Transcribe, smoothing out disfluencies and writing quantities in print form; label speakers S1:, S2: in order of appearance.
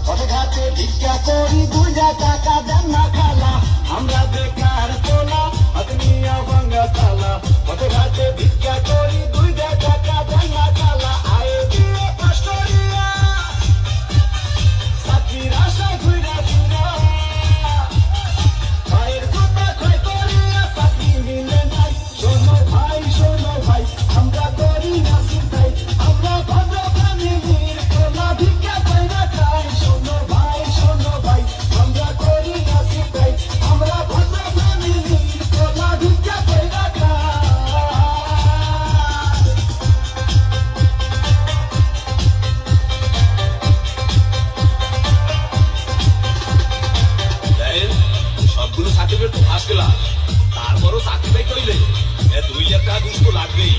S1: পথে ঘাটে ভিক্ষা করি 2 টাকা দেন না খালা আমরা বেকার তোলা হাত নিয়া ভাঙ্গা তালা পথে ঘাটে ভিক্ষা করি 2 টাকা দেন না খালা আয়ে দিয়ে পাশরিয়া চাকরির আশায় ঘুরা ফিরা ভাইয়ের কথা ক্ষয় করিয়া চাকরি মিলে নাই শোনো ভাই আমরা করি না চিন্তাই আমরা ভদ্র ফ্যামিলির তোলা ভিক্ষা কইরা খাই শোনো ভাই আমরা করি না চিন্তাই আমরা ভদ্র ফ্যামিলির তোলা ভিক্ষা কইরা খাই
S2: সবগুলো সার্টিফিকেট তো ফাঁস গেলাম তারপরও চাকরি পাই কইলে 2 লাখ টাকা ঘুষ তো লাগবেই